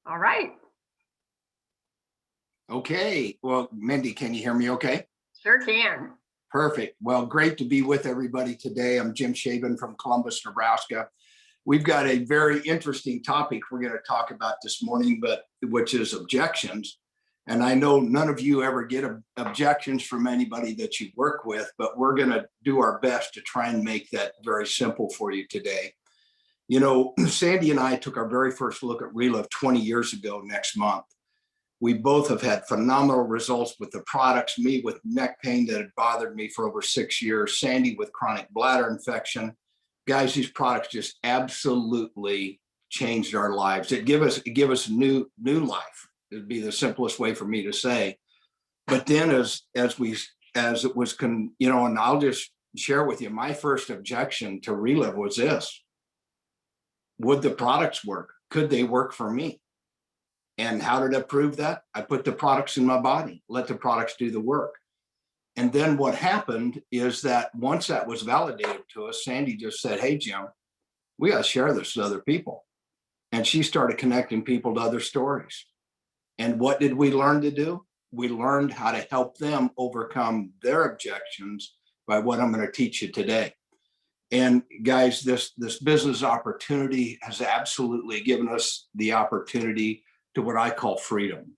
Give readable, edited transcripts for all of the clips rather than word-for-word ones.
All right. Okay. Well, Mindy, can you hear me okay? Sure can. Perfect. Well, great to be with everybody today. I'm Jim Schaben from Columbus, Nebraska. We've got a very interesting topic we're going to talk about this morning, which is objections. And I know none of you ever get objections from anybody that you work with, but we're going to do our best to try and make that very simple for you today. You know, Sandy and I took our very first look at Relive 20 years ago next month. We both have had phenomenal results with the products, me with neck pain that had bothered me for over 6 years, Sandy with chronic bladder infection. Guys, these products just absolutely changed our lives. It give us new life. It'd be the simplest way for me to say. But then as it was, and I'll just share with you, my first objection to Relive was this: would the products work? Could they work for me? And how did I prove that? I put the products in my body, let the products do the work. And then what happened is that once that was validated to us, Sandy just said, "Hey, Jim, we got to share this with other people." And she started connecting people to other stories. And what did we learn to do? We learned how to help them overcome their objections by what I'm going to teach you today. And guys, this business opportunity has absolutely given us the opportunity to what I call freedom.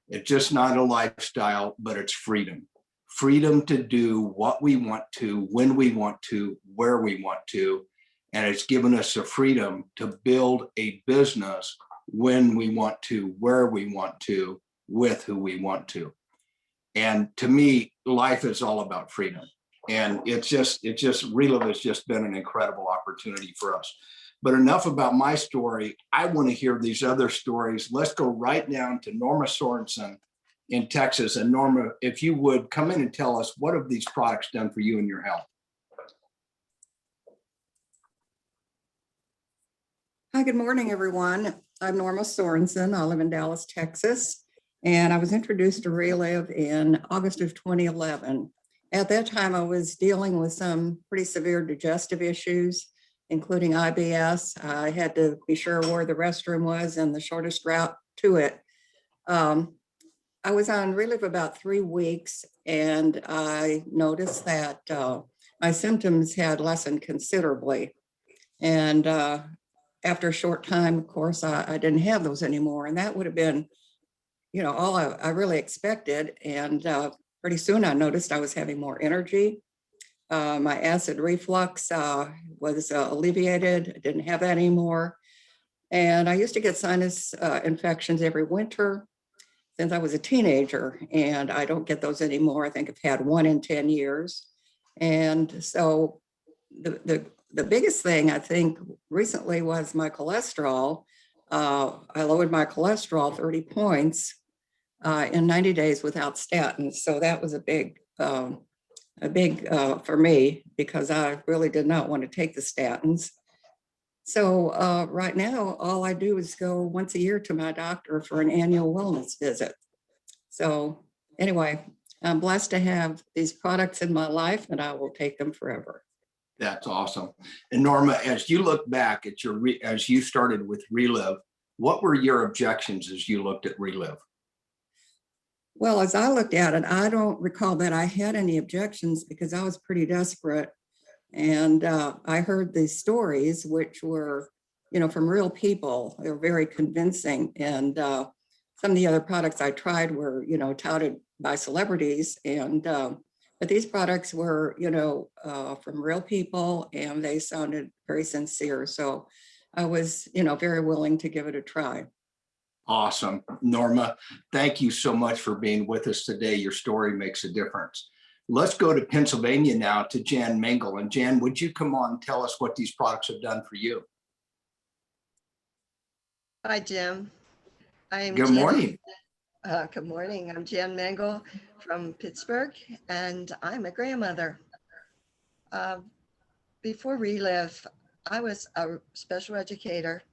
It's just not a lifestyle, but it's freedom. Freedom to do what we want to, when we want to, where we want to. And it's given us the freedom to build a business when we want to, where we want to, with who we want to. And to me, life is all about freedom. And Relive has just been an incredible opportunity for us. But enough about my story. I want to hear these other stories. Let's go right down to Norma Sorensen in Texas. And Norma, if you would come in and tell us, what have these products done for you and your health? Hi, good morning, everyone. I'm Norma Sorensen. I live in Dallas, Texas, and I was introduced to Relive in August of 2011. At that time, I was dealing with some pretty severe digestive issues, including IBS. I had to be sure where the restroom was and the shortest route to it. I was on Relive about 3 weeks, and I noticed that my symptoms had lessened considerably. And after a short time, of course, I didn't have those anymore. And that would have been, all I really expected. And pretty soon I noticed I was having more energy. My acid reflux was alleviated. I didn't have that anymore. And I used to get sinus infections every winter since I was a teenager, and I don't get those anymore. I think I've had 1 in 10 years. And so the biggest thing I think recently was my cholesterol. I lowered my cholesterol 30 points in 90 days without statins. So that was a big for me, because I really did not want to take the statins. So right now, all I do is go once a year to my doctor for an annual wellness visit. So anyway, I'm blessed to have these products in my life, and I will take them forever. That's awesome. And Norma, as you look back at as you started with Relive, what were your objections as you looked at Relive? Well, as I looked at it, I don't recall that I had any objections because I was pretty desperate. And I heard these stories, which were, from real people. They were very convincing. And some of the other products I tried were, touted by celebrities. And but these products were, from real people, and they sounded very sincere. So I was, very willing to give it a try. Awesome. Norma, thank you so much for being with us today. Your story makes a difference. Let's go to Pennsylvania now to Jan Mengel. And Jan, would you come on and tell us what these products have done for you? Hi, Jim. Good morning. Good morning. I'm Jan Mengel from Pittsburgh, and I'm a grandmother. Before Relive, I was a special educator,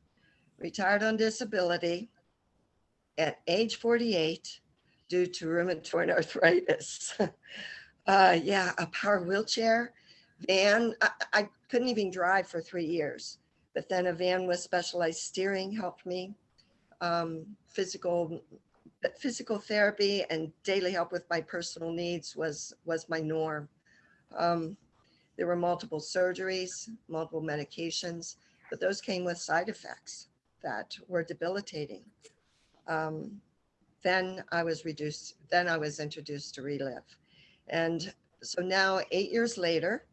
retired on disability at age 48 due to rheumatoid arthritis. A power wheelchair, van. I couldn't even drive for 3 years, but then a van with specialized steering helped me. physical therapy and daily help with my personal needs was my norm. There were multiple surgeries, multiple medications, but those came with side effects that were debilitating. Then I was introduced to Relive. And so now 8 years later,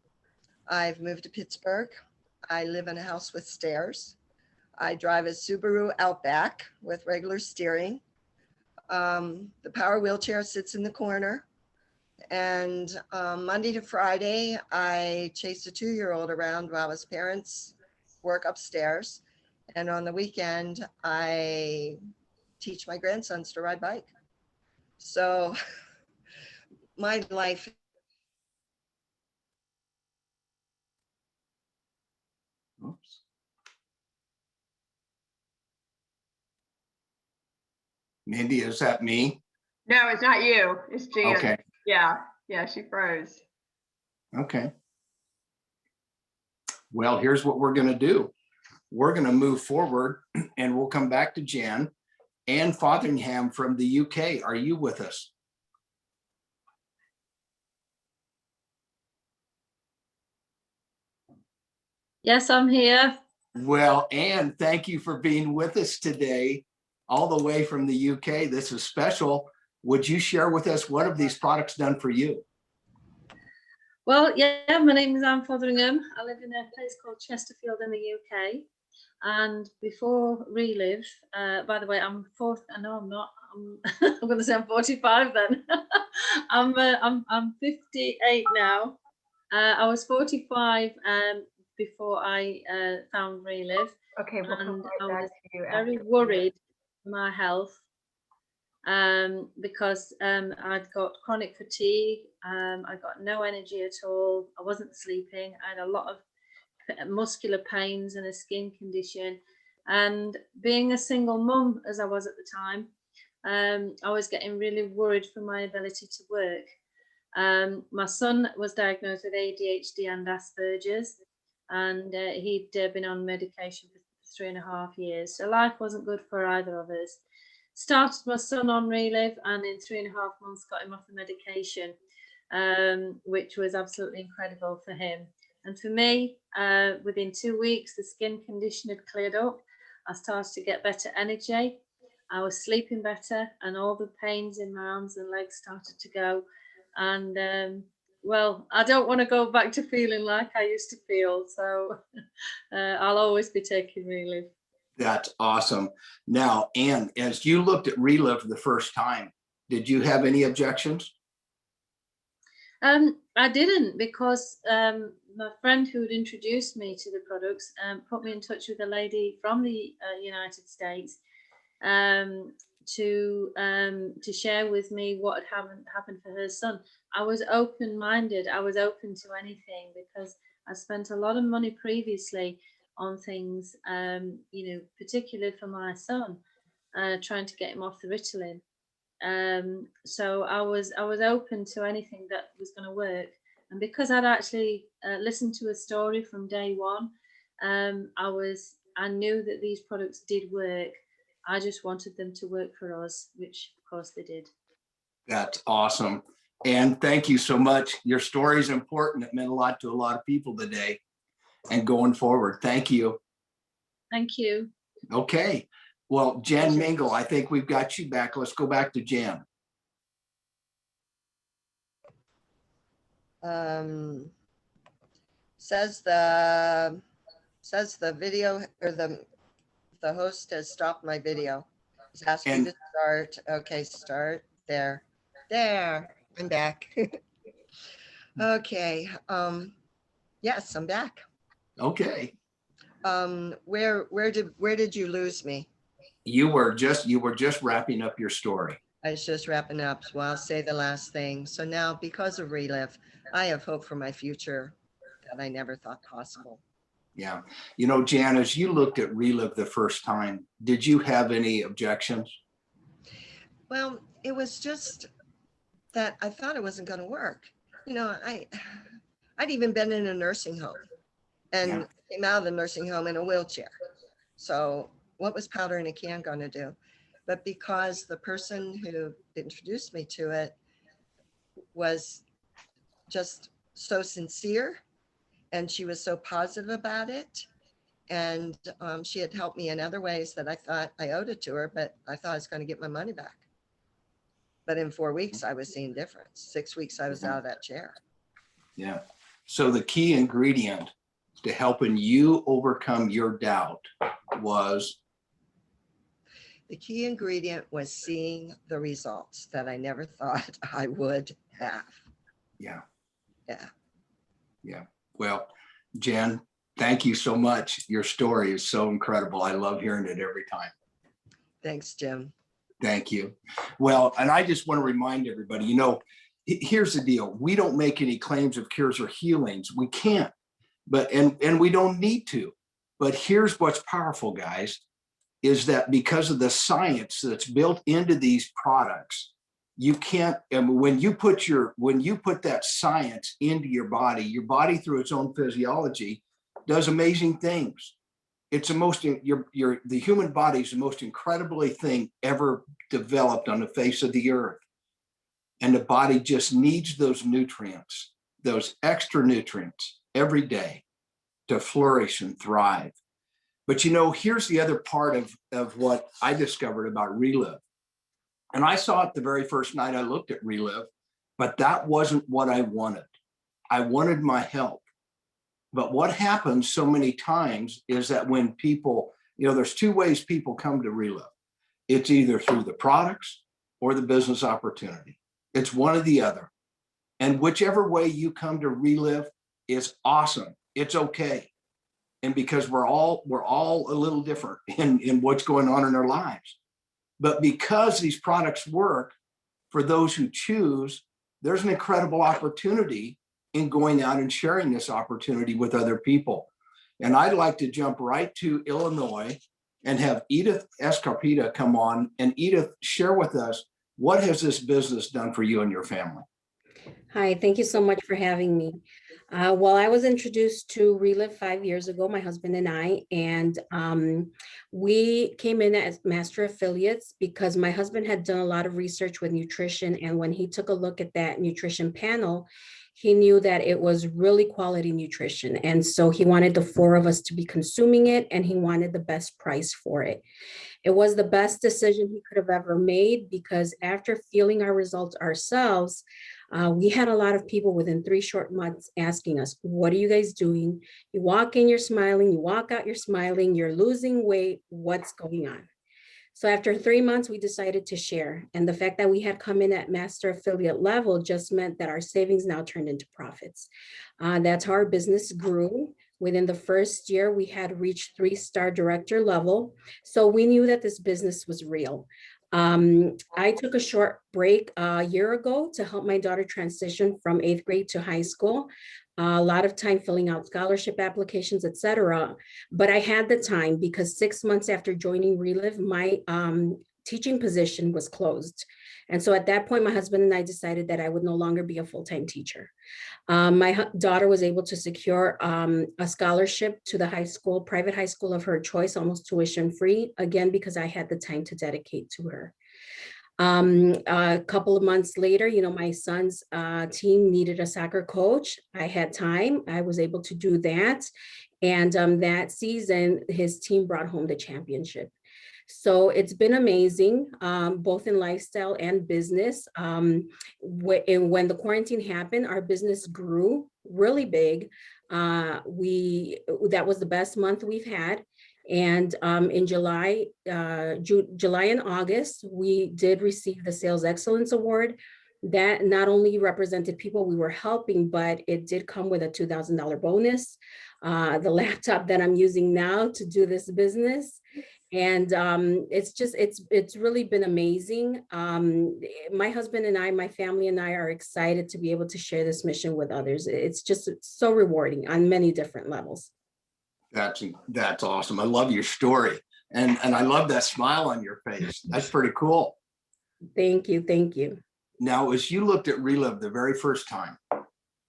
I've moved to Pittsburgh. I live in a house with stairs. I drive a Subaru Outback with regular steering. The power wheelchair sits in the corner. And Monday to Friday, I chased a 2-year-old around while his parents work upstairs. And on the weekend, I teach my grandsons to ride bike. So my life. Oops. Mindy, is that me? No, it's not you. It's Jan. Okay. Yeah, she froze. Okay. Well, here's what we're going to do. We're going to move forward and we'll come back to Jan. Anne Fotheringham from the UK. Are you with us? Yes, I'm here. Well, Anne, thank you for being with us today, all the way from the UK. This is special. Would you share with us what have these products done for you? Well, yeah, my name is Anne Fotheringham. I live in a place called Chesterfield in the UK. And before Relive, by the way, I'm I'm not. I'm going to say I'm 45 then. I'm 58 now. I was 45 before I found Relive. Okay, we'll come And right I back was to you. very worried for my health because I'd got chronic fatigue. I got no energy at all. I wasn't sleeping. I had a lot of muscular pains and a skin condition. And being a single mum, as I was at the time, I was getting really worried for my ability to work. My son was diagnosed with ADHD and Asperger's, and he'd been on medication for 3.5 years. So life wasn't good for either of us. Started my son on Relive, and in 3.5 months got him off the medication, which was absolutely incredible for him. And for me, within 2 weeks, the skin condition had cleared up. I started to get better energy. I was sleeping better, and all the pains in my arms and legs started to go. And well, I don't want to go back to feeling like I used to feel. So I'll always be taking Relive. That's awesome. Now, Anne, as you looked at Relive for the first time, did you have any objections? I didn't, because my friend who had introduced me to the products put me in touch with a lady from the United States to share with me what had happened for her son. I was open-minded. I was open to anything because I spent a lot of money previously on things, particularly for my son, trying to get him off the Ritalin. So I was open to anything that was going to work. And because I'd actually listened to a story from day one, I knew that these products did work. I just wanted them to work for us, which of course they did. That's awesome. And thank you so much. Your story is important. It meant a lot to a lot of people today and going forward. Thank you. Thank you. Okay. Well, Jan Mingle, I think we've got you back. Let's go back to Jan. Says the video, or the host has stopped my video. It's asking me to start. Okay, start there. I'm back. Okay. Yes, I'm back. Okay. Where did you lose me? You were just wrapping up your story. I was just wrapping up. Well, I'll say the last thing. So now, because of Relive, I have hope for my future that I never thought possible. Yeah. Jan, as you looked at Relive the first time, did you have any objections? Well, it was just that I thought it wasn't going to work. I'd even been in a nursing home and came out of the nursing home in a wheelchair. So what was powder in a can going to do? But because the person who introduced me to it was just so sincere, and she was so positive about it, and she had helped me in other ways that I thought I owed it to her, but I thought I was going to get my money back. But in 4 weeks, I was seeing difference. 6 weeks, I was out of that chair. Yeah. So the key ingredient to helping you overcome your doubt was? The key ingredient was seeing the results that I never thought I would have. Yeah. Yeah. Yeah. Well, Jen, thank you so much. Your story is so incredible. I love hearing it every time. Thanks, Jim. Thank you. Well, and I just want to remind everybody, here's the deal. We don't make any claims of cures or healings. We can't, and we don't need to. But here's what's powerful, guys, is that because of the science that's built into these products, you can't, and when you put that science into your body through its own physiology does amazing things. It's the human body is the most incredibly thing ever developed on the face of the earth. And the body just needs those nutrients, those extra nutrients every day to flourish and thrive. But here's the other part of what I discovered about Relive. And I saw it the very first night I looked at Relive, but that wasn't what I wanted. I wanted my help. But what happens so many times is that when people, there's two ways people come to Relive. It's either through the products or the business opportunity. It's one or the other. And whichever way you come to Relive is awesome. It's okay. And because we're all a little different in what's going on in our lives. But because these products work for those who choose, there's an incredible opportunity in going out and sharing this opportunity with other people. And I'd like to jump right to Illinois and have Edith Escarpita come on. And Edith, share with us, what has this business done for you and your family? Hi, thank you so much for having me. Well, I was introduced to Relive 5 years ago, my husband and I, and we came in as master affiliates because my husband had done a lot of research with nutrition. And when he took a look at that nutrition panel, he knew that it was really quality nutrition. And so he wanted the four of us to be consuming it, and he wanted the best price for it. It was the best decision he could have ever made because after feeling our results ourselves, we had a lot of people within 3 short months asking us, what are you guys doing? You walk in, you're smiling, you walk out, you're smiling, you're losing weight, what's going on? So after 3 months, we decided to share. And the fact that we had come in at master affiliate level just meant that our savings now turned into profits. That's how our business grew. Within the first year, we had reached 3-star director level. So we knew that this business was real. I took a short break a year ago to help my daughter transition from 8th grade to high school. A lot of time filling out scholarship applications, etc. But I had the time because 6 months after joining Relive, my teaching position was closed. And so at that point, my husband and I decided that I would no longer be a full-time teacher. My daughter was able to secure a scholarship to the high school, private high school of her choice, almost tuition free, again, because I had the time to dedicate to her. A couple of months later, my son's team needed a soccer coach. I had time. I was able to do that. And that season, his team brought home the championship. So it's been amazing, both in lifestyle and business. When the quarantine happened, our business grew really big. That was the best month we've had. And in July and August, we did receive the Sales Excellence Award. That not only represented people we were helping, but it did come with a $2,000 bonus. The laptop that I'm using now to do this business. And it's really been amazing. My husband and I, my family and I are excited to be able to share this mission with others. It's so rewarding on many different levels. That's awesome. I love your story. And I love that smile on your face. That's pretty cool. Thank you. Thank you. Now, as you looked at Relive the very first time,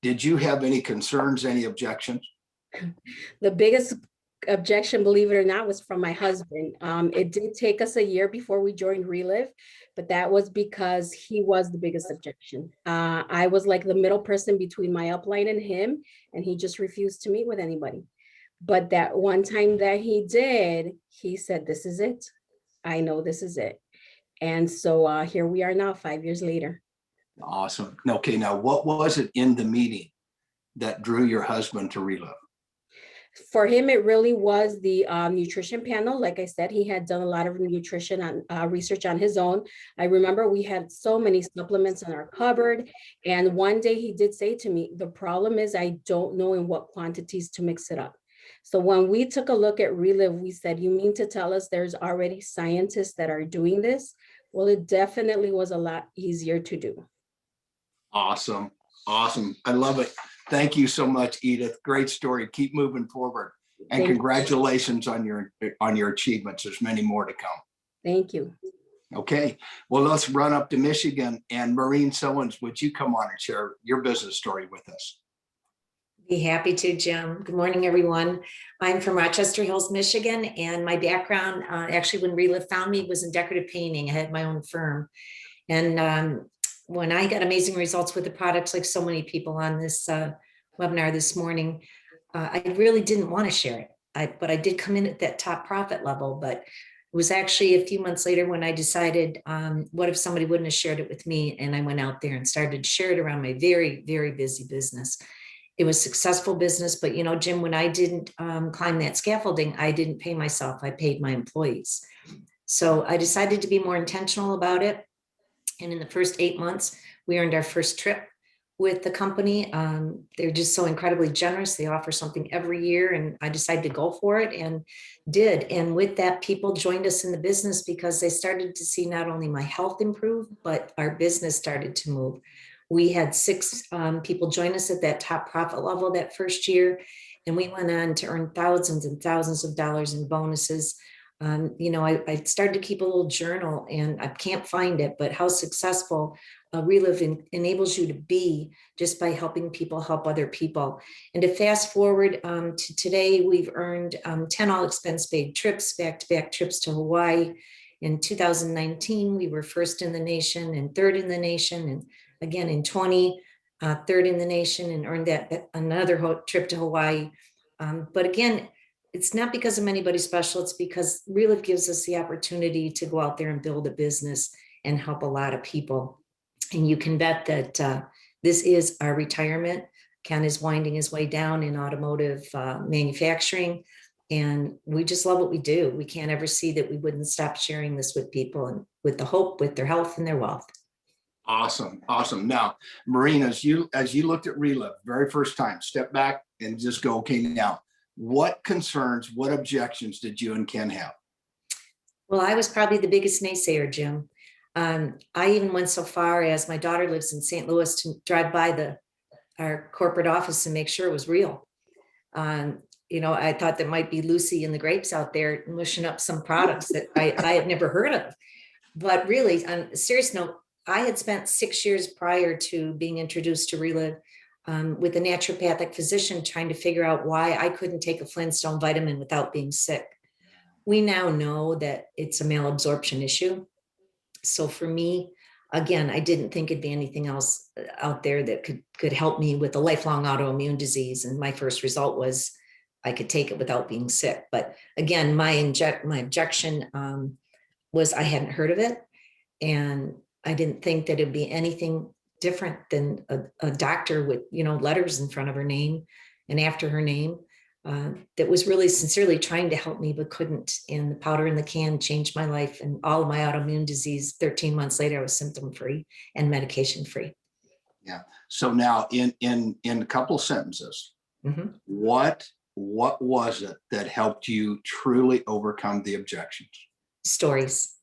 did you have any concerns, any objections? The biggest objection, believe it or not, was from my husband. It did take us a year before we joined Relive, but that was because he was the biggest objection. I was like the middle person between my upline and him, and he just refused to meet with anybody. But that one time that he did, he said, "This is it. I know this is it." And so here we are now, 5 years later. Awesome. Okay, now what was it in the meeting that drew your husband to Relive? For him, it really was the nutrition panel. Like I said, he had done a lot of nutrition on research on his own. I remember we had so many supplements in our cupboard. And one day he did say to me, the problem is I don't know in what quantities to mix it up. So when we took a look at Relive, we said, you mean to tell us there's already scientists that are doing this? Well, it definitely was a lot easier to do. Awesome. Awesome. I love it. Thank you so much, Edith. Great story. Keep moving forward. And Thank you. congratulations on your achievements. There's many more to come. Thank you. Okay. Well, let's run up to Michigan. And Maureen Sowens, would you come on and share your business story with us? Be happy to, Jim. Good morning, everyone. I'm from Rochester Hills, Michigan, and my background, actually, when Relive found me, was in decorative painting. I had my own firm. And when I got amazing results with the products, like so many people on this webinar this morning, I really didn't want to share it. But I did come in at that top profit level. But it was actually a few months later when I decided, what if somebody wouldn't have shared it with me? And I went out there and started to share it around my very, very busy business. It was successful business, but you know, Jim, when I didn't climb that scaffolding, I didn't pay myself, I paid my employees. So I decided to be more intentional about it. And in the first 8 months, we earned our first trip with the company. They're just so incredibly generous. They offer something every year, and I decided to go for it and did. And with that, people joined us in the business because they started to see not only my health improve, but our business started to move. We had 6 people join us at that top profit level that first year, and we went on to earn thousands and thousands of dollars in bonuses. You know, I started to keep a little journal, and I can't find it, but how successful Relive enables you to be just by helping people help other people. And to fast forward to today, we've earned 10 all expense paid trips, back-to-back trips to Hawaii. In 2019, we were first in the nation and third in the nation. And again, in 20, third in the nation, and earned that another trip to Hawaii. But again, it's not because of anybody special. It's because Relive gives us the opportunity to go out there and build a business and help a lot of people. And you can bet that this is our retirement. Ken is winding his way down in automotive manufacturing. And we just love what we do. We can't ever see that we wouldn't stop sharing this with people, and with the hope, with their health and their wealth. Awesome. Awesome. Now, Maureen, as you looked at Relive very first time, step back and just go, okay, now, what concerns, what objections did you and Ken have? Well, I was probably the biggest naysayer, Jim. I even went so far as my daughter lives in St. Louis to drive by our corporate office and make sure it was real. You know, I thought there might be Lucy and the grapes out there mushing up some products that I had never heard of. But really, on a serious note, I had spent 6 years prior to being introduced to Relive with a naturopathic physician trying to figure out why I couldn't take a Flintstone vitamin without being sick. We now know that it's a malabsorption issue. So for me, again, I didn't think it'd be anything else out there that could help me with a lifelong autoimmune disease. And my first result was I could take it without being sick. But again, my objection was I hadn't heard of it. And I didn't think that it'd be anything different than a doctor with, you know, letters in front of her name and after her name that was really sincerely trying to help me, but couldn't. And the powder in the can changed my life, and all of my autoimmune disease. 13 months later, I was symptom free and medication free. Yeah. So now, in a couple sentences, Mm-hmm. what was it that helped you truly overcome the objections? Stories.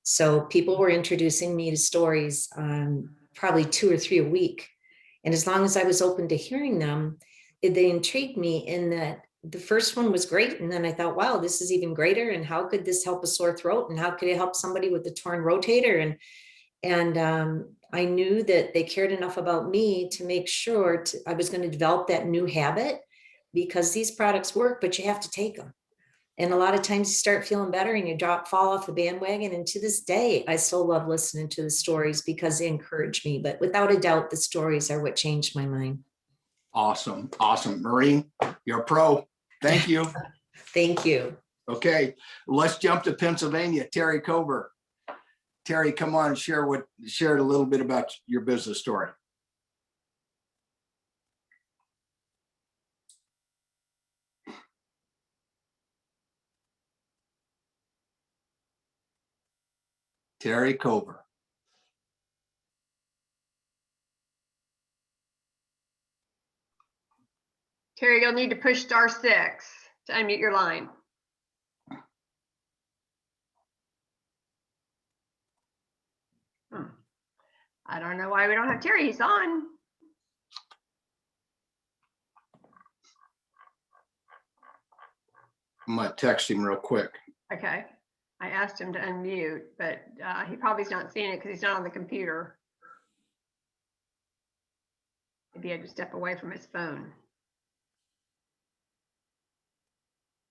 So people were introducing me to stories, probably 2 or 3 a week. And as long as I was open to hearing them, they intrigued me in that the first one was great. And then I thought, wow, this is even greater. And how could this help a sore throat? And how could it help somebody with a torn rotator? And I knew that they cared enough about me to make sure I was going to develop that new habit because these products work, but you have to take them. And a lot of times you start feeling better and you fall off the bandwagon. And to this day, I still love listening to the stories because they encourage me. But without a doubt, the stories are what changed my mind. Awesome. Awesome. Maureen, you're a pro. Thank you. Thank you. Okay, let's jump to Pennsylvania. Terry Cover. Terry, come on, share a little bit about your business story. Terry Cover. Terry, you'll need to push *6 to unmute your line. I don't know why we don't have Terry. He's on. I'm gonna text him real quick. Okay. I asked him to unmute, but he probably's not seeing it because he's not on the computer. Maybe he had to step away from his phone.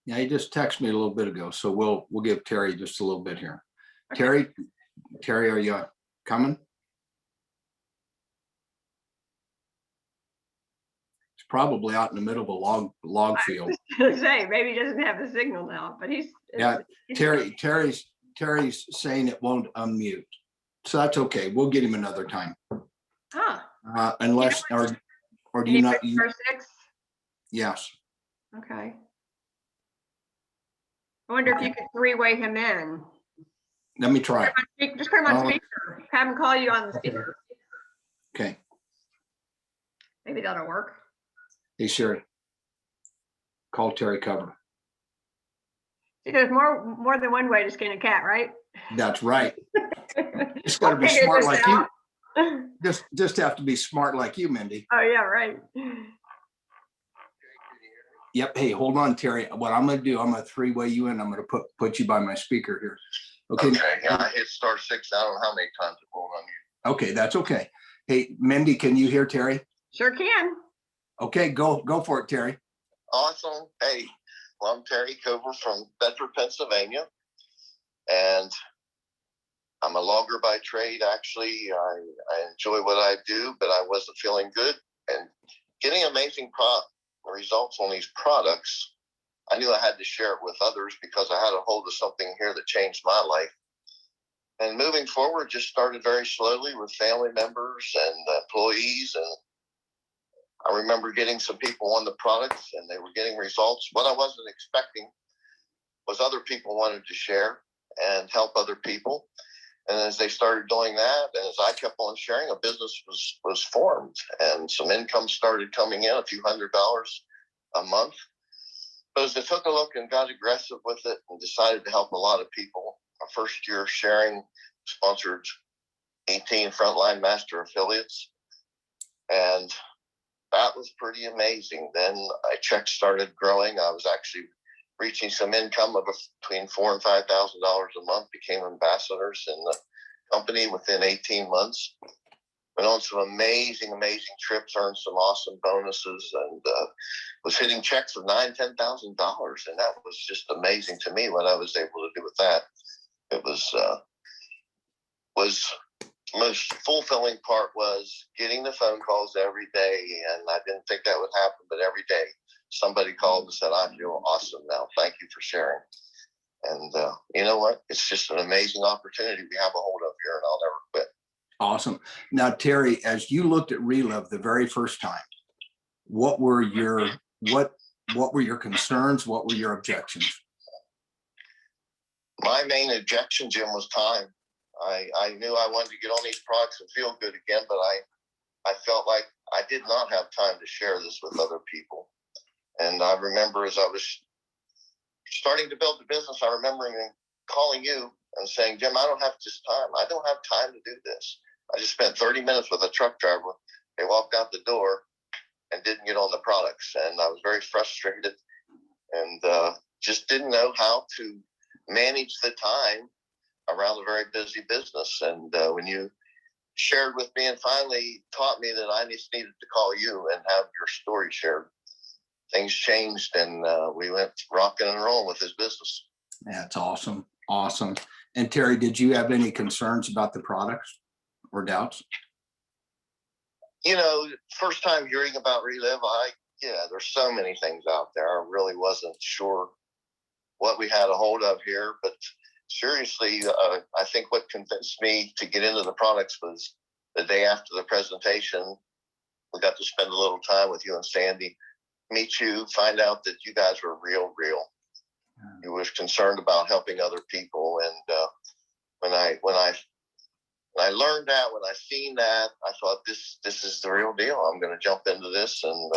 Yeah, he just texted me a little bit ago, so we'll give Terry just a little bit here. Okay. Terry, are you coming? He's probably out in the middle of a log field. I was gonna say, maybe he doesn't have the signal now, but he's Yeah, Terry's saying it won't unmute, so that's okay. We'll get him another time. Huh. Unless or do Can you not? push *6? Yes. Okay. I wonder if you could three-way him in. Let me try. Just put him on speaker. Have him call you on the speaker. Okay. Maybe that'll work. Hey Sherry, call Terry Cover. See, there's more than one way to skin a cat, right? That's right. Just got to be Figure smart this like out. you. Just have to be smart like you, Mindy. Oh yeah, right. Yep. Hey, hold on, Terry. What I'm gonna do, I'm gonna three-way you in. I'm gonna put you by my speaker here. Okay. Yeah, I hit *6. I don't know how many times it won't on you. Okay, that's okay. Hey, Mindy, can you hear Terry? Sure can. Okay, go for it, Terry. Awesome. Hey, well, I'm Terry Cover from Bedford, Pennsylvania, and I'm a logger by trade. Actually, I enjoy what I do, but I wasn't feeling good and getting amazing results on these products. I knew I had to share it with others because I had a hold of something here that changed my life. And moving forward, just started very slowly with family members and employees. And I remember getting some people on the products and they were getting results. What I wasn't expecting was other people wanted to share and help other people. And as they started doing that, and as I kept on sharing, a business was formed and some income started coming in, a few $100s a month. But as I took a look and got aggressive with it and decided to help a lot of people, our first year sharing sponsored 18 frontline master affiliates. And that was pretty amazing. Then my checks started growing. I was actually reaching some income of between $4,000 and $5,000 a month, became ambassadors in the company within 18 months. Went on some amazing trips, earned some awesome bonuses, and was hitting checks of $9,000, $10,000. And that was just amazing to me what I was able to do with that. It was most fulfilling part was getting the phone calls every day. And I didn't think that would happen, but every day somebody called and said, I feel awesome now. Thank you for sharing. And you know what? It's just an amazing opportunity we have a hold of here, and I'll never quit. Awesome. Now, Terry, as you looked at Relive the very first time, what were your concerns? What were your objections? My main objection, Jim, was time. I knew I wanted to get on these products and feel good again, but I felt like I did not have time to share this with other people. And I remember as I was starting to build the business, I remember calling you and saying, Jim, I don't have just time. I don't have time to do this. I just spent 30 minutes with a truck driver. They walked out the door and didn't get on the products. And I was very frustrated and just didn't know how to manage the time around a very busy business. And when you shared with me and finally taught me that I just needed to call you and have your story shared, things changed, and we went rocking and rolling with his business. That's awesome. Awesome. And Terry, did you have any concerns about the products or doubts? You know, first time hearing about Relive, there's so many things out there. I really wasn't sure what we had a hold of here, but seriously, I think what convinced me to get into the products was the day after the presentation. We got to spend a little time with you and Sandy, meet you, find out that you guys were real. You was concerned about helping other people, and when I learned that, when I seen that, I thought this is the real deal. I'm going to jump into this, and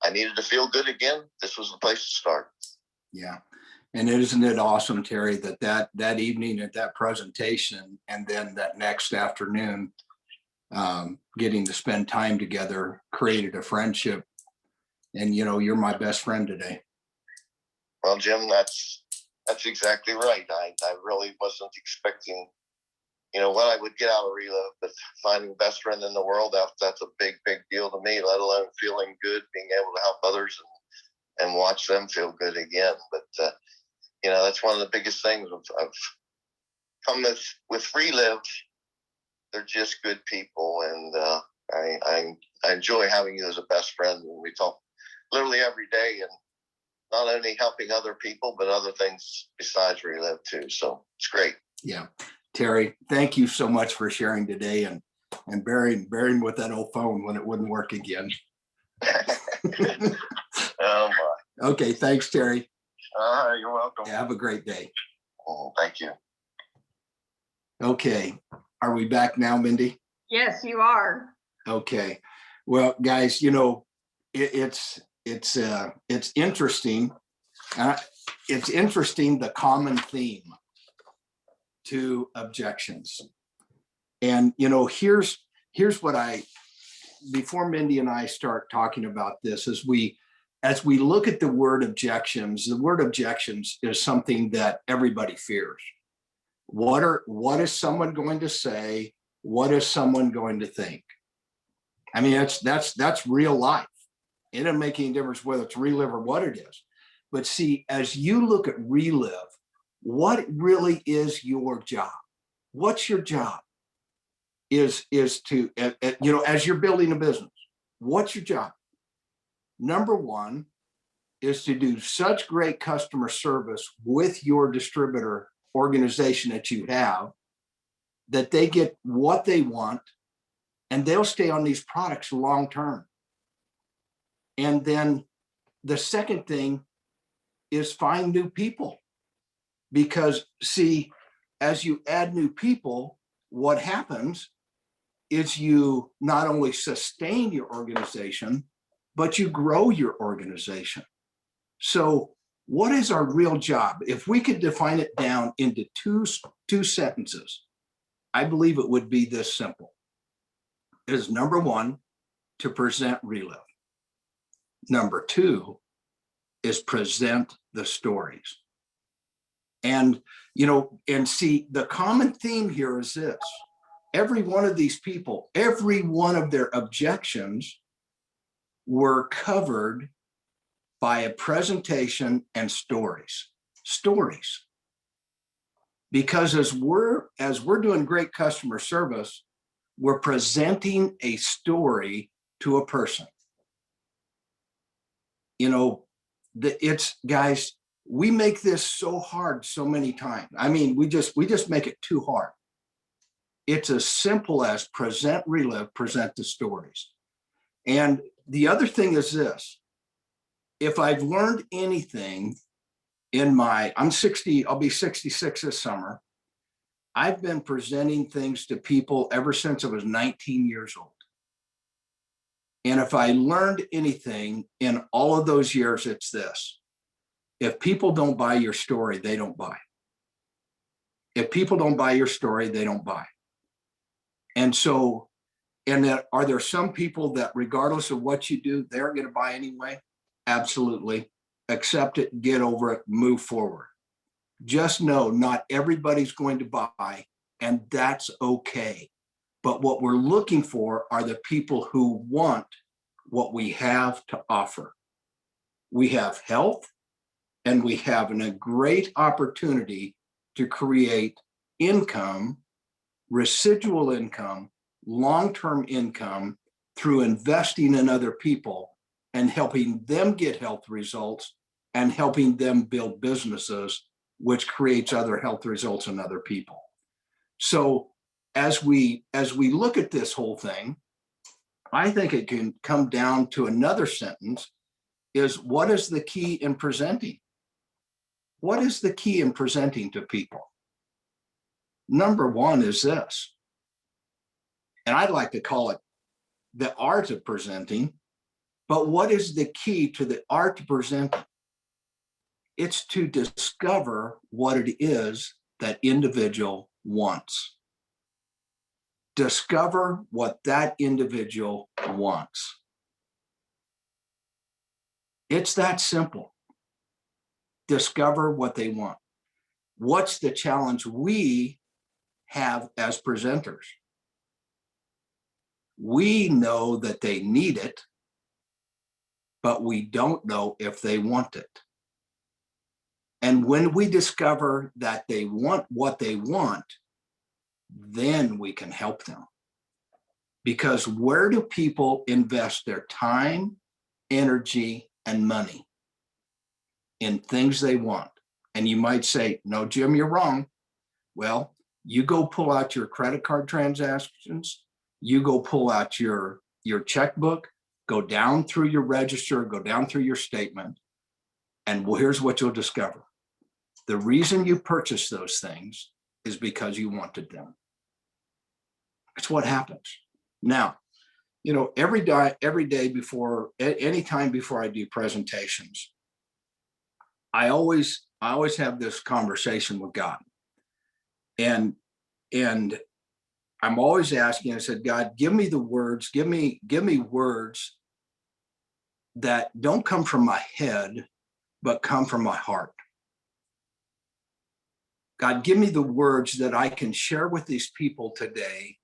I needed to feel good again. This was the place to start. Yeah. And isn't it awesome, Terry, that evening at that presentation, and then that next afternoon, getting to spend time together, created a friendship. And, you're my best friend today. Well, Jim, that's exactly right. I really wasn't expecting, what I would get out of Relive, but finding best friend in the world, that's a big deal to me, let alone feeling good, being able to help others and watch them feel good again. But, that's one of the biggest things I've come with Relive. They're just good people, and I enjoy having you as a best friend. And we talk literally every day, and not only helping other people, but other things besides Relive too. So it's great. Yeah. Terry, thank you so much for sharing today, and bearing with that old phone when it wouldn't work again. Oh my. Okay. Thanks, Terry. You're welcome. Yeah, have a great day. Oh, thank you. Okay. Are we back now, Mindy? Yes, you are. Okay. Well, guys, it's interesting. It's interesting, the common theme to objections. And, here's what before Mindy and I start talking about this, as we look at the word objections, the word objections is something that everybody fears. What is someone going to say? What is someone going to think? I mean, that's real life. It doesn't make any difference whether it's Relive or what it is. But see, as you look at Relive, what really is your job? What's your job? Is to, as you're building a business, what's your job? Number one is to do such great customer service with your distributor organization that you have, that they get what they want and they'll stay on these products long term. And then the second thing is find new people, because see, as you add new people, what happens is you not only sustain your organization, but you grow your organization. So what is our real job? If we could define it down into two sentences, I believe it would be this simple. It is number one, to present Relive. Number two is present the stories. And, and see, the common theme here is this. Every one of these people, every one of their objections were covered by a presentation and stories. Because as we're doing great customer service, we're presenting a story to a person. Guys, we make this so hard so many times. I mean, we just make it too hard. It's as simple as present Relive, present the stories. And the other thing is this: if I've learned anything I'm 60, I'll be 66 this summer. I've been presenting things to people ever since I was 19 years old. And if I learned anything in all of those years, it's this: if people don't buy your story, they don't buy. If people don't buy your story, they don't buy. And so, are there some people that regardless of what you do, they're going to buy anyway? Absolutely. Accept it, get over it, move forward. Just know not everybody's going to buy, and that's okay. But what we're looking for are the people who want what we have to offer. we have health, and we have a great opportunity to create income, residual income, long-term income through investing in other people and helping them get health results and helping them build businesses, which creates other health results in other people. So as we look at this whole thing, I think it can come down to another sentence is, what is the key in presenting? What is the key in presenting to people? Number one is this, and I'd like to call it the art of presenting, but what is the key to the art of presenting? It's to discover what it is that individual wants. Discover what that individual wants. It's that simple. Discover what they want. What's the challenge we have as presenters? We know that they need it, but we don't know if they want it. And when we discover that they want what they want, then we can help them. Because where do people invest their time, energy, and money? In things they want. And you might say, no, Jim, you're wrong. Well, you go pull out your credit card transactions, you go pull out your checkbook, go down through your register, go down through your statement, and well, here's what you'll discover. The reason you purchased those things is because you wanted them. That's what happens. Now, you know, every day before, any time before I do presentations, I always have this conversation with God. And I'm always asking, I said, God, give me the words, give me words that don't come from my head, but come from my heart. God, give me the words that I can share with these people today,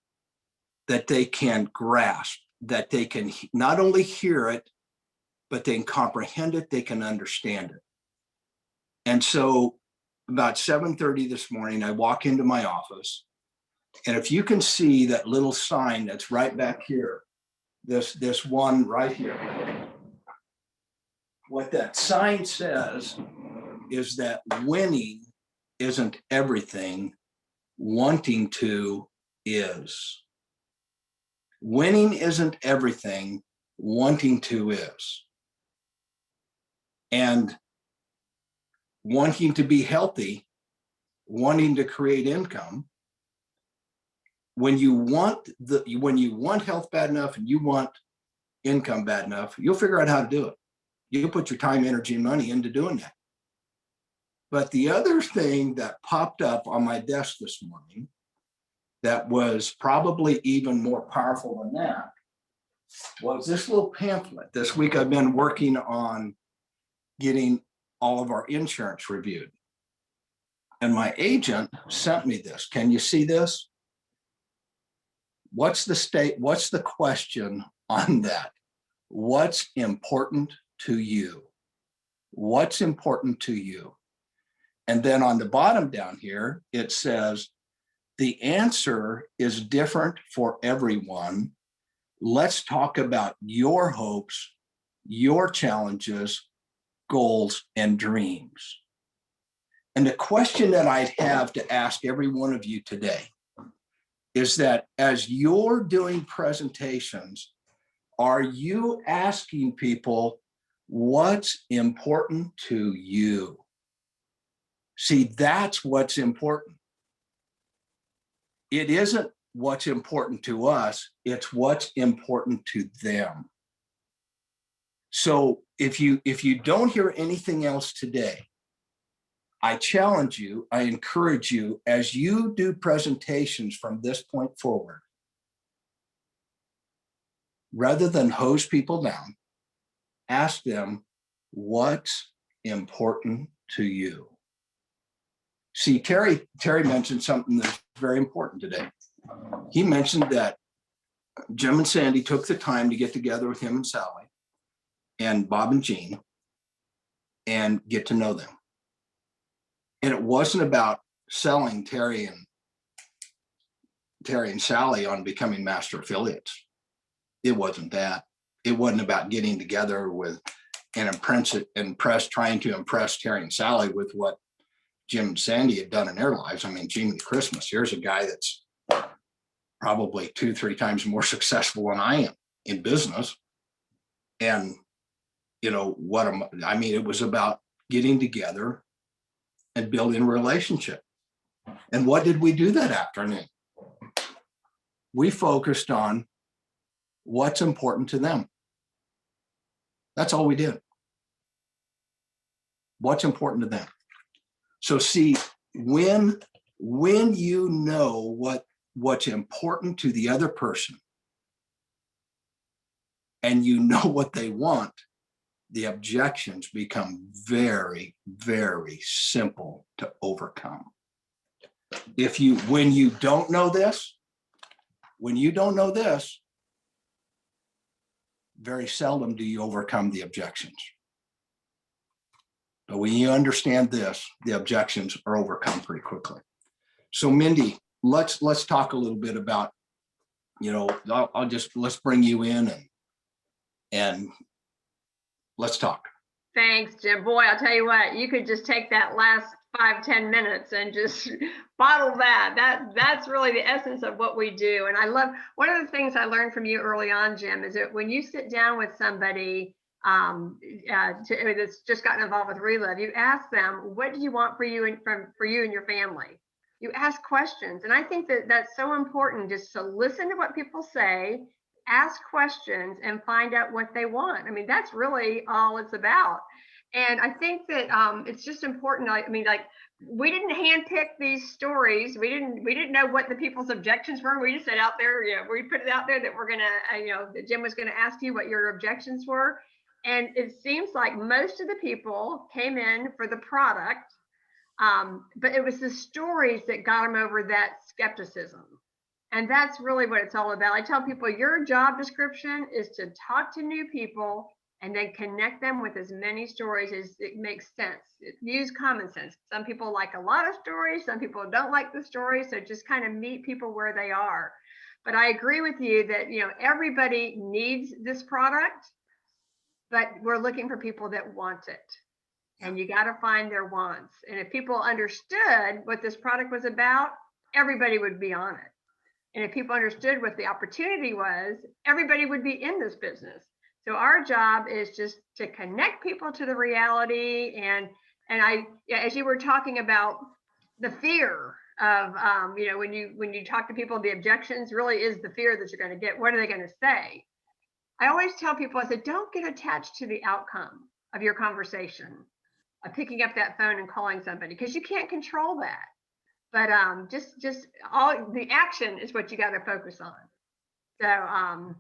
that they can grasp, that they can not only hear it, but they can comprehend it, they can understand it. And so about 7:30 this morning, I walk into my office, and if you can see that little sign that's right back here, this one right here, what that sign says is that winning isn't everything, wanting to is. Winning isn't everything, wanting to is. And wanting to be healthy, wanting to create income, when you want health bad enough and you want income bad enough, you'll figure out how to do it. You'll put your time, energy, and money into doing that. But the other thing that popped up on my desk this morning that was probably even more powerful than that was this little pamphlet. This week I've been working on getting all of our insurance reviewed. And my agent sent me this. Can you see this? What's the question on that? What's important to you? What's important to you? And then on the bottom down here, it says, the answer is different for everyone. Let's talk about your hopes, your challenges, goals, and dreams. And the question that I'd have to ask every one of you today is that as you're doing presentations, are you asking people what's important to you? See, that's what's important. It isn't what's important to us, it's what's important to them. So if you don't hear anything else today, I challenge you, I encourage you, as you do presentations from this point forward, rather than hose people down, ask them what's important to you. See, Terry mentioned something that's very important today. He mentioned that Jim and Sandy took the time to get together with him and Sally and Bob and Jean and get to know them. And it wasn't about selling Terry and Sally on becoming master affiliates. It wasn't that. It wasn't about getting together with and trying to impress Terry and Sally with what Jim and Sandy had done in their lives. I mean, Jiminy Christmas, here's a guy that's probably 2-3 times more successful than I am in business. And you know, it was about getting together and building a relationship. And what did we do that afternoon? We focused on what's important to them. That's all we did. What's important to them. So see, when you know what's important to the other person and you know what they want, the objections become very, very simple to overcome. When you don't know this, very seldom do you overcome the objections. But when you understand this, the objections are overcome pretty quickly. So Mindy, let's talk a little bit about, you know, let's bring you in and let's talk. Thanks, Jim. Boy, I'll tell you what, you could just take that last 5-10 minutes and just bottle that. That's really the essence of what we do. And I love, one of the things I learned from you early on, Jim, is that when you sit down with somebody that's just gotten involved with Relive, you ask them, what do you want for you and your family? You ask questions. And I think that that's so important, just to listen to what people say, ask questions, and find out what they want. I mean, that's really all it's about. And I think that it's just important. I mean, like, we didn't handpick these stories. We didn't know what the people's objections were. We just said out there, you know, we put it out there that we're gonna, that Jim was gonna ask you what your objections were. And it seems like most of the people came in for the product, but it was the stories that got them over that skepticism. And that's really what it's all about. I tell people, your job description is to talk to new people and then connect them with as many stories as it makes sense. Use common sense. Some people like a lot of stories, some people don't like the stories, so just kind of meet people where they are. But I agree with you that, you know, everybody needs this product, but we're looking for people that want it. And you got to find their wants. And if people understood what this product was about, everybody would be on it. And if people understood what the opportunity was, everybody would be in this business. So our job is just to connect people to the reality. And as you were talking about the fear of, when you talk to people, the objections really is the fear that you're going to get. What are they going to say? I always tell people, I said, don't get attached to the outcome of your conversation, of picking up that phone and calling somebody, because you can't control that. But just all the action is what you got to focus on. So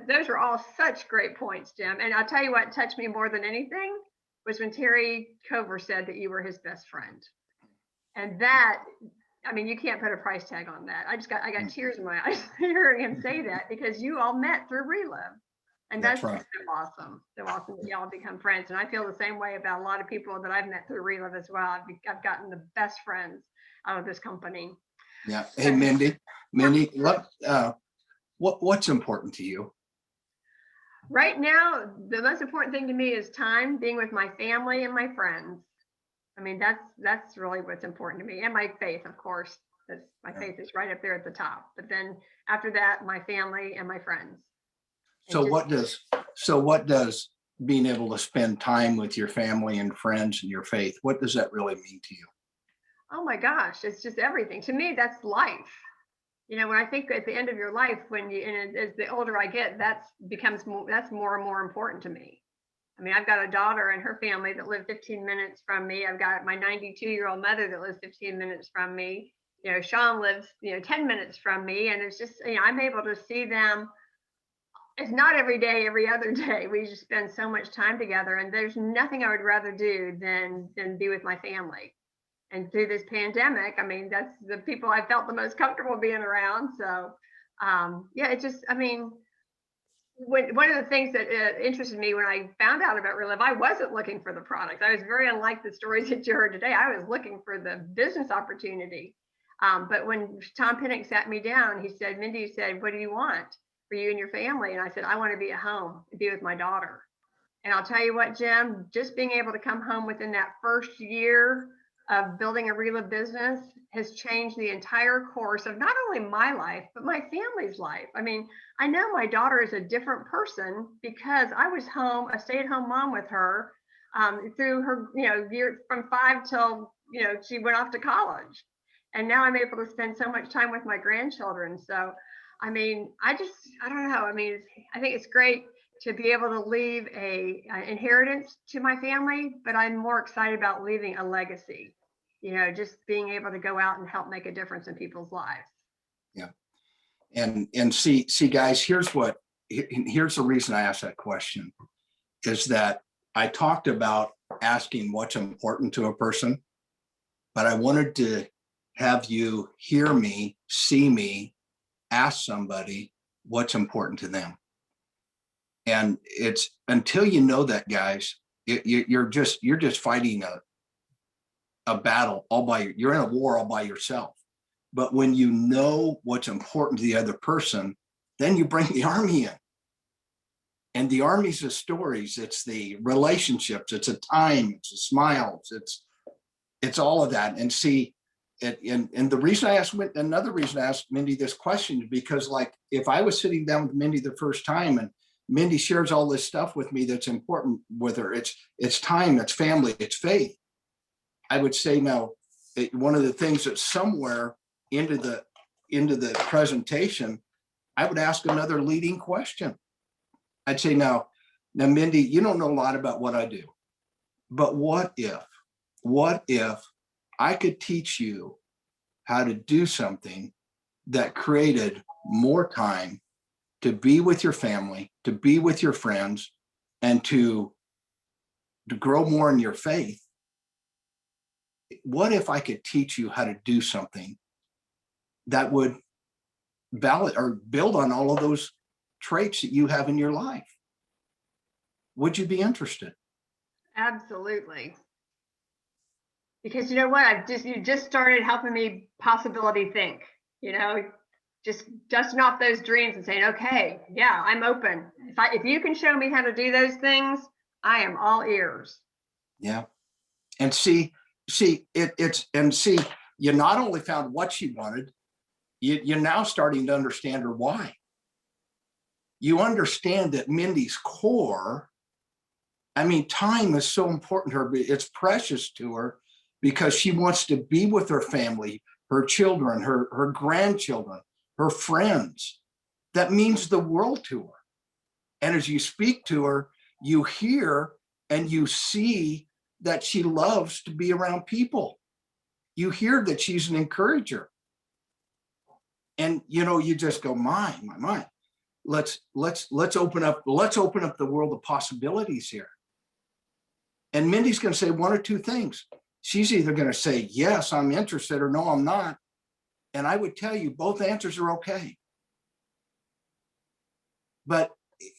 those are all such great points, Jim. And I'll tell you what touched me more than anything was when Terry Cover said that you were his best friend. And that, I mean, you can't put a price tag on that. I got tears in my eyes hearing him say that, because you all met through Relive. And that's right. So awesome. So awesome that y'all become friends. And I feel the same way about a lot of people that I've met through Relive as well. I've gotten the best friends out of this company. Yeah. Hey, Mindy, what's important to you? Right now, the most important thing to me is time, being with my family and my friends. I mean, that's really what's important to me, and my faith, of course. My faith is right up there at the top. But then after that, my family and my friends. So what does being able to spend time with your family and friends and your faith, what does that really mean to you? Oh my gosh, it's just everything. To me, that's life. You know, when I think at the end of your life, and as the older I get, that's more and more important to me. I mean, I've got a daughter and her family that live 15 minutes from me. I've got my 92-year-old mother that lives 15 minutes from me. You know, Sean lives, 10 minutes from me. And it's just, I'm able to see them. It's not every day, every other day. We just spend so much time together. And there's nothing I would rather do than be with my family. And through this pandemic, I mean, that's the people I felt the most comfortable being around. So, it just, one of the things that interested me when I found out about Relive, I wasn't looking for the product. I was very unlike the stories that you heard today. I was looking for the business opportunity. But when Tom Pinnock sat me down, he said, Mindy said, what do you want for you and your family? And I said, I want to be at home and be with my daughter. And I'll tell you what, Jim, just being able to come home within that first year of building a Relive business has changed the entire course of not only my life, but my family's life. I mean, I know my daughter is a different person because I was home, a stay-at-home mom with her through her, year from 5 till, she went off to college. And now I'm able to spend so much time with my grandchildren. So, I mean, I don't know. I mean, I think it's great to be able to leave an inheritance to my family, but I'm more excited about leaving a legacy, just being able to go out and help make a difference in people's lives. Yeah. And see, guys, here's the reason I asked that question is that I talked about asking what's important to a person, but I wanted to have you hear me, see me, ask somebody what's important to them. And it's until you know that, guys, you're just fighting a battle you're in a war all by yourself. But when you know what's important to the other person, then you bring the army in. And the army's the stories, it's the relationships, it's a time, it's the smiles, it's all of that. And see, and the reason I asked, another reason I asked Mindy this question is because, like, if I was sitting down with Mindy the first time and Mindy shares all this stuff with me that's important with her, it's time, it's family, it's faith, I would say, now, one of the things that's somewhere into the presentation, I would ask another leading question. I'd say, now, Mindy, you don't know a lot about what I do, but what if I could teach you how to do something that created more time to be with your family, to be with your friends, and to grow more in your faith? What if I could teach you how to do something that would valid or build on all of those traits that you have in your life? Would you be interested? Absolutely. Because you know what, you just started helping me possibility think, just dusting off those dreams and saying, okay, yeah, I'm open. If you can show me how to do those things, I am all ears. Yeah. And see, you not only found what she wanted, you're now starting to understand her why. You understand that Mindy's core, I mean, time is so important to her. It's precious to her because she wants to be with her family, her children, her grandchildren, her friends. That means the world to her. And as you speak to her, you hear and you see that she loves to be around people. You hear that she's an encourager. And you just go, my. Let's open up the world of possibilities here. And Mindy's going to say one or two things. She's either going to say, yes, I'm interested, or no, I'm not. And I would tell you both answers are okay. But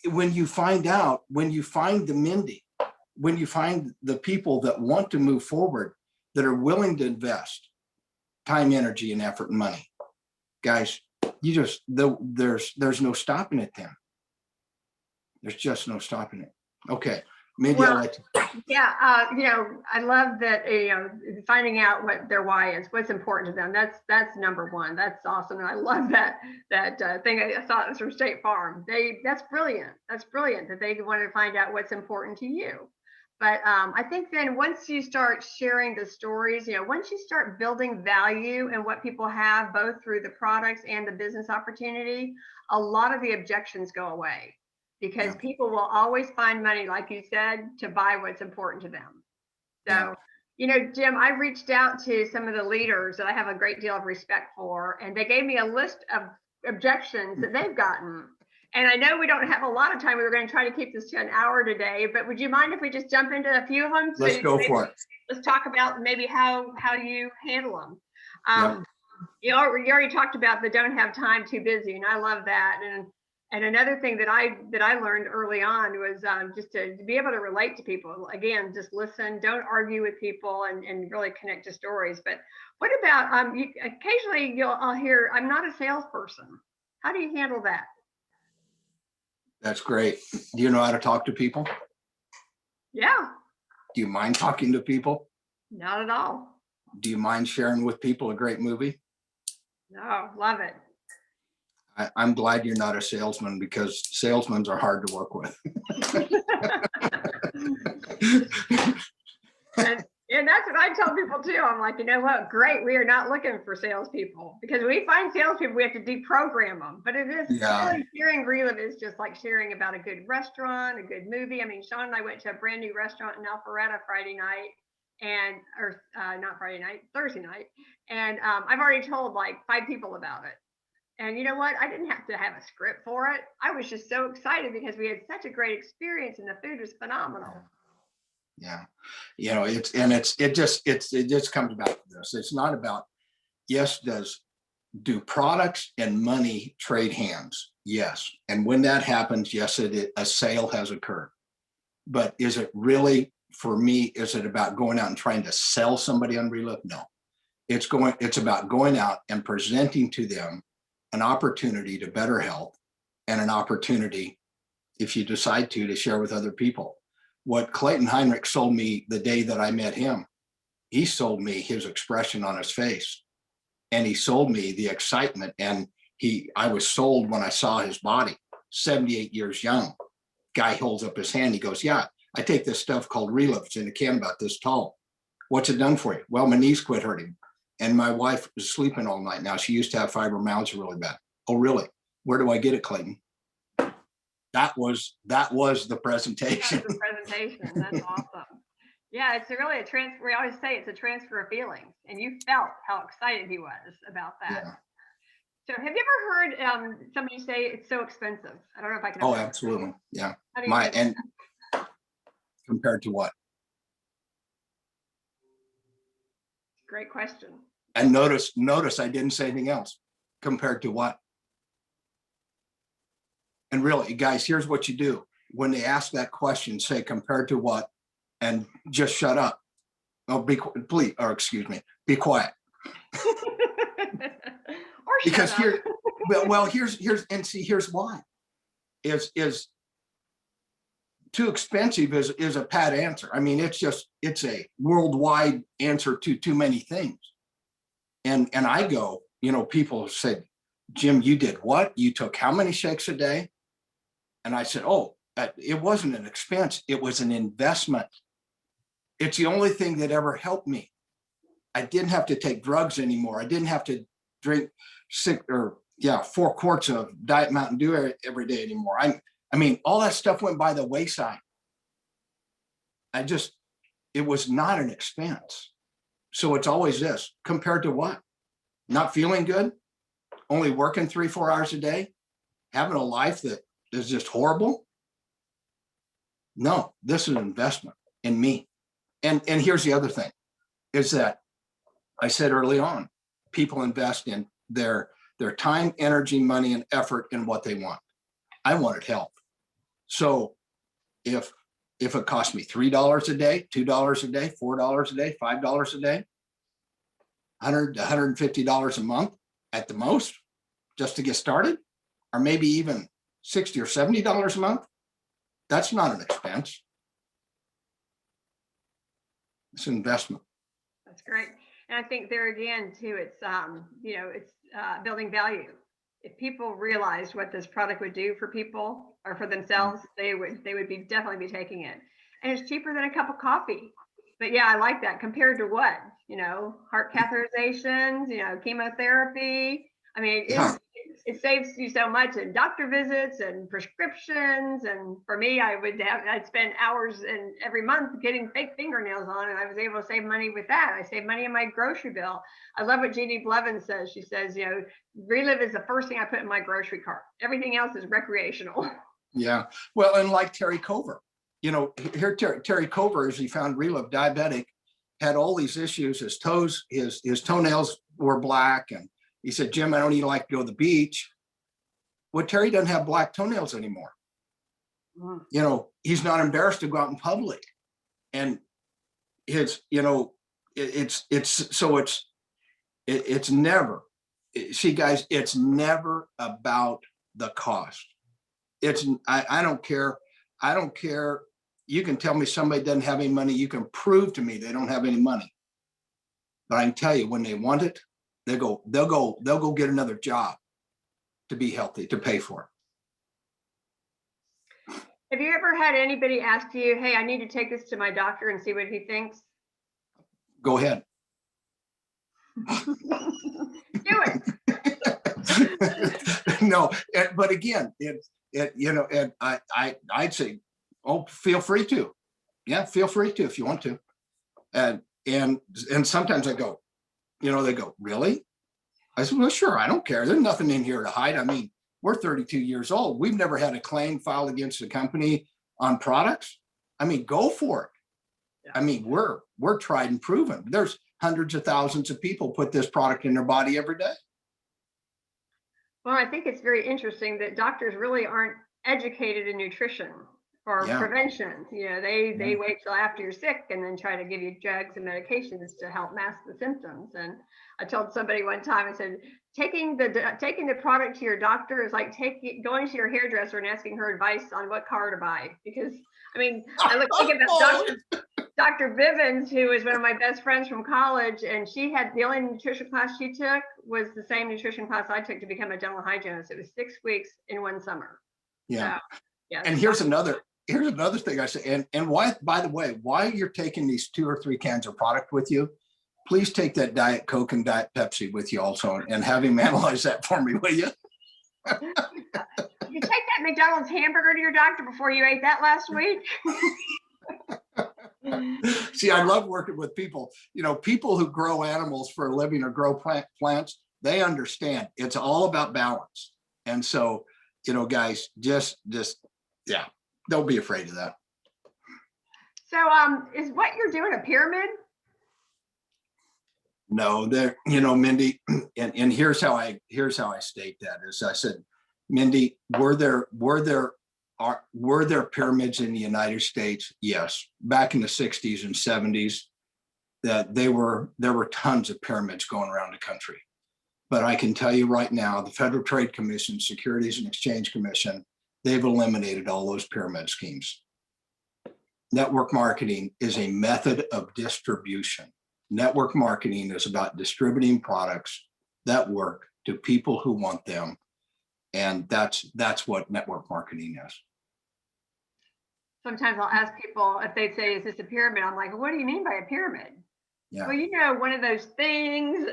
when you find the Mindy, when you find the people that want to move forward, that are willing to invest time, energy, and effort and money, guys, there's no stopping it then. There's just no stopping it. Okay. Maybe well, I'll let you. Yeah. I love that, finding out what their why is, what's important to them. That's number one. That's awesome. And I love that thing. I saw it was from State Farm. That's brilliant. That's brilliant that they want to find out what's important to you. But I think then once you start sharing the stories, once you start building value in what people have, both through the products and the business opportunity, a lot of the objections go away because people will always find money, like you said, to buy what's important to them. So, Jim, I reached out to some of the leaders that I have a great deal of respect for, and they gave me a list of objections that they've gotten. And I know we don't have a lot of time. We were going to try to keep this to an hour today, but would you mind if we just jump into a few of them? Let's go for it. Let's talk about maybe how you handle them. You already talked about the don't have time, too busy, and I love that. And another thing that I learned early on was just to be able to relate to people. Again, just listen, don't argue with people, and really connect to stories. But what about occasionally I'll hear, I'm not a salesperson. How do you handle that? That's great. Do you know how to talk to people? Yeah, Do you mind talking to people? not at all. Do you mind sharing with people a great movie? No, love it. I'm glad you're not a salesman, because salesmen are hard to work with. And that's what I tell people too. I'm like, you know what? Great. We are not looking for salespeople, because we find salespeople, we have to deprogram them. But it is really, sharing Relive is just like sharing about a good restaurant, a good movie. I mean, Sean and I went to a brand new restaurant in Alpharetta Friday night, not Friday night, Thursday night. And I've already told like 5 people about it. And you know what? I didn't have to have a script for it. I was just so excited because we had such a great experience and the food was phenomenal. Yeah. You know, it just comes back to this. It's not about, yes, do products and money trade hands? Yes. And when that happens, yes, a sale has occurred. But is it really, for me, is it about going out and trying to sell somebody on Relive? No. It's about going out and presenting to them an opportunity to better health, and an opportunity, if you decide to share with other people. What Clayton Heinrich sold me the day that I met him, he sold me his expression on his face, and he sold me the excitement. And I was sold when I saw his body, 78 years young. Guy holds up his hand. He goes, yeah, I take this stuff called Relive. It's in a can about this tall. What's it done for you? Well, my knees quit hurting. And my wife was sleeping all night now. She used to have fibromyalgia really bad. Oh, really? Where do I get it, Clayton? That was the presentation. That's the presentation. That's awesome. Yeah, it's really a transfer. We always say it's a transfer of feelings, and you felt how excited he was about that. Yeah. So, have you ever heard somebody say it's so expensive? I don't know if I can. Oh, absolutely. Yeah. And compared to what? Great question. And notice I didn't say anything else. Compared to what? And really, guys, here's what you do. When they ask that question, say compared to what, and just shut up. Oh, be quiet. Or because shut up. here's why. Is too expensive is a pat answer. I mean, it's a worldwide answer to too many things. And I go, people said, Jim, you did what? You took how many shakes a day? And I said, oh, it wasn't an expense. It was an investment. It's the only thing that ever helped me. I didn't have to take drugs anymore. I didn't have to drink 4 quarts of Diet Mountain Dew every day anymore. I mean, all that stuff went by the wayside. It was not an expense. So it's always this, compared to what? Not feeling good? Only working 3-4 hours a day? Having a life that is just horrible? No, this is an investment in me. And here's the other thing, is that I said early on, people invest in their time, energy, money, and effort in what they want. I wanted health. So if it cost me $3 a day, $2 a day, $4 a day, $5 a day, $100 to $150 a month at the most, just to get started, or maybe even $60 or $70 a month, that's not an expense. It's an investment. That's great. And I think there again too, it's building value. If people realized what this product would do for people or for themselves, they would definitely be taking it. And it's cheaper than a cup of coffee. But yeah, I like that. Compared to what? Heart catheterizations, chemotherapy. I mean, it saves you so much in doctor visits and prescriptions. And for me, I'd spend hours every month getting fake fingernails on, and I was able to save money with that. I saved money in my grocery bill. I love what Jeannie Blevins says. She says, Relive is the first thing I put in my grocery cart. Everything else is recreational. Yeah. Well, and like Terry Cover, here Terry Cover, as he found Relive, diabetic, had all these issues. His toes, his toenails were black, and he said, Jim, I don't even like to go to the beach. Well, Terry doesn't have black toenails anymore. You know, he's not embarrassed to go out in public. And it's, you know, it's never, see guys, it's never about the cost. It's, I don't care. I don't care. You can tell me somebody doesn't have any money. You can prove to me they don't have any money. But I can tell you when they want it, they'll go get another job to be healthy, to pay for it. Have you ever had anybody ask you, hey, I need to take this to my doctor and see what he thinks? Go ahead. Do it. No, but again, you know, and I'd say, oh, feel free to. Yeah, feel free to if you want to. And sometimes I go, you know, they go, really? I said, well, sure, I don't care. There's nothing in here to hide. I mean, we're 32 years old. We've never had a claim filed against the company on products. I mean, go for it. Yeah. I mean, we're tried and proven. There's hundreds of thousands of people put this product in their body every day. Well, I think it's very interesting that doctors really aren't educated in nutrition or prevention. You know, they wait till after you're sick and then try to give you drugs and medications to help mask the symptoms. And I told somebody one time, I said, taking the product to your doctor is like going to your hairdresser and asking her advice on what car to buy. Because I mean, I think about Dr. Bivens, who was one of my best friends from college, and she had the only nutrition class she took was the same nutrition class I took to become a dental hygienist. It was 6 weeks in one summer. Yeah. So, yeah. And here's another thing I say, and why, by the way, while you're taking these 2 or 3 cans of product with you, please take that Diet Coke and Diet Pepsi with you also, and have him analyze that for me, will you? You take that McDonald's hamburger to your doctor before you ate that last week? See, I love working with people, you know, people who grow animals for a living or grow plants, they understand it's all about balance. And so, you know, guys, just, yeah, don't be afraid of that. So, is what you're doing a pyramid? No, there, you know, Mindy, and here's how I state that is I said, Mindy, were there pyramids in the United States? Yes. Back in the 60s and 70s, that there were tons of pyramids going around the country. But I can tell you right now, the Federal Trade Commission, Securities and Exchange Commission, they've eliminated all those pyramid schemes. Network marketing is a method of distribution. Network marketing is about distributing products that work to people who want them. And that's what network marketing is. Sometimes I'll ask people if they say, is this a pyramid? I'm like, what do you mean by a pyramid? Yeah. Well, you know, one of those things.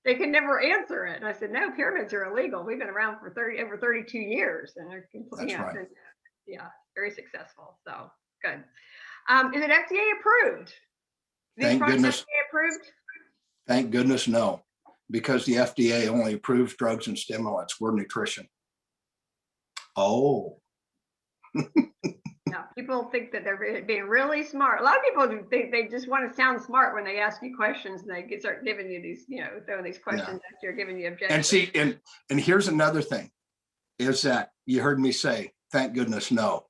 They can never answer it. And I said, no, pyramids are illegal. We've been around for over 32 years. And they're right. Yeah, very successful. So good. Is it FDA approved? Thank goodness. FDA approved? Thank goodness, no. Because the FDA only approves drugs and stimulants. We're nutrition. Oh. Yeah, people think that they're being really smart. A lot of people think they just want to sound smart when they ask you questions and they start giving you these, you know, throwing these questions after you're giving you objections. And see, and here's another thing, is that you heard me say, thank goodness, no.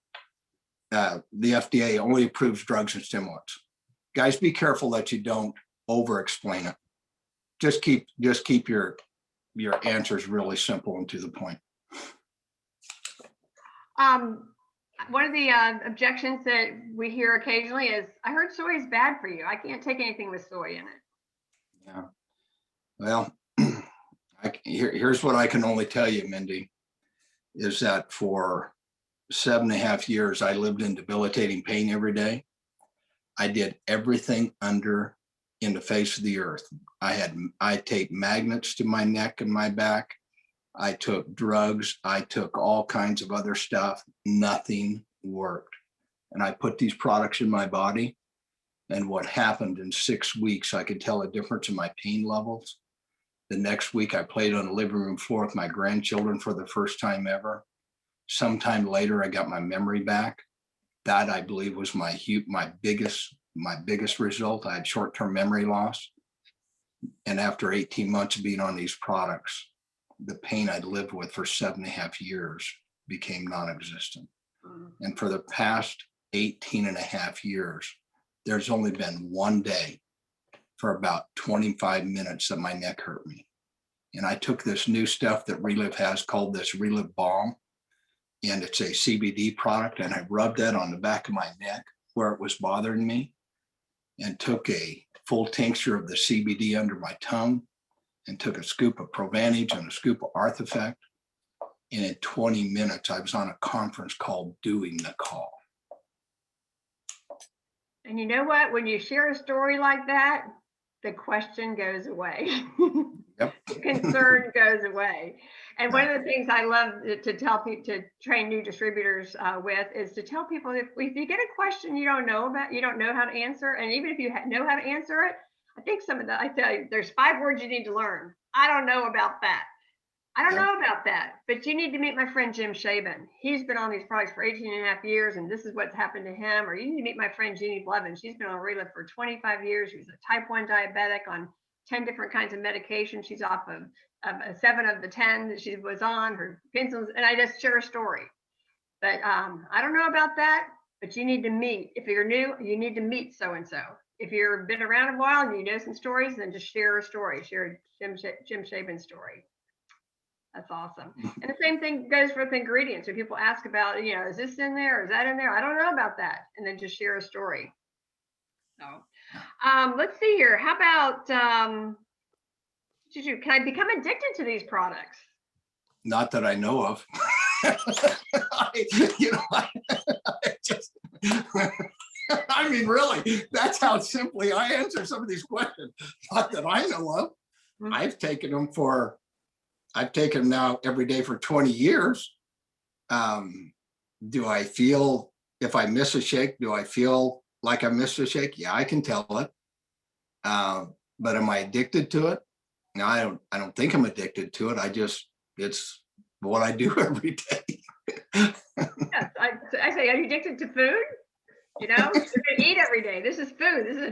The FDA only approves drugs and stimulants. Guys, be careful that you don't over-explain it. Just keep your answers really simple and to the point. One of the objections that we hear occasionally is, I heard soy is bad for you. I can't take anything with soy in it. Yeah. Well, here's what I can only tell you, Mindy, is that for 7.5 years, I lived in debilitating pain every day. I did everything in the face of the earth. I taped magnets to my neck and my back. I took drugs. I took all kinds of other stuff. Nothing worked. And I put these products in my body. And what happened in 6 weeks, I could tell a difference in my pain levels. The next week, I played on the living room floor with my grandchildren for the first time ever. Sometime later, I got my memory back. That, I believe, was my biggest result. I had short-term memory loss. And after 18 months of being on these products, the pain I'd lived with for 7.5 years became non-existent. And for the past 18.5 years, there's only been one day for about 25 minutes that my neck hurt me. And I took this new stuff that Relive has called this Relive Balm. And it's a CBD product. And I rubbed that on the back of my neck where it was bothering me, and took a full tincture of the CBD under my tongue, and took a scoop of Provantage and a scoop of Arthefect. And in 20 minutes, I was on a conference called Doing the Call. And you know what? When you share a story like that, the question goes away. Yep. The concern goes away. And one of the things I love to tell people, to train new distributors with, is to tell people, if you get a question you don't know about, you don't know how to answer, and even if you know how to answer it, I think I tell you, there's 5 words you need to learn. I don't know about that. I don't know about that, but you need to meet my friend Jim Schaben. He's been on these products for 18.5 years, and this is what's happened to him. Or you need to meet my friend Jeannie Blevin. She's been on Relive for 25 years. She was a type 1 diabetic on 10 different kinds of medication. She's off of 7 of the 10 that she was on, her insulin, and I just share a story. But I don't know about that, but you need to meet. If you're new, you need to meet so-and-so. If you've been around a while and you know some stories, then just share a story, share Jim Schaben's story. That's awesome. And the same thing goes with ingredients. When people ask about, is this in there? Is that in there? I don't know about that. And then just share a story. So let's see here. How about, can I become addicted to these products? Not that I know of. I mean, really, that's how simply I answer some of these questions. Not that I know of. Mm-hmm. I've taken them now every day for 20 years. Do I feel, if I miss a shake, do I feel like I missed a shake? Yeah, I can tell it. But am I addicted to it? No, I don't think I'm addicted to it. It's what I do every day. Yes, I say, are you addicted to food? You're gonna eat every day. This is food. This is a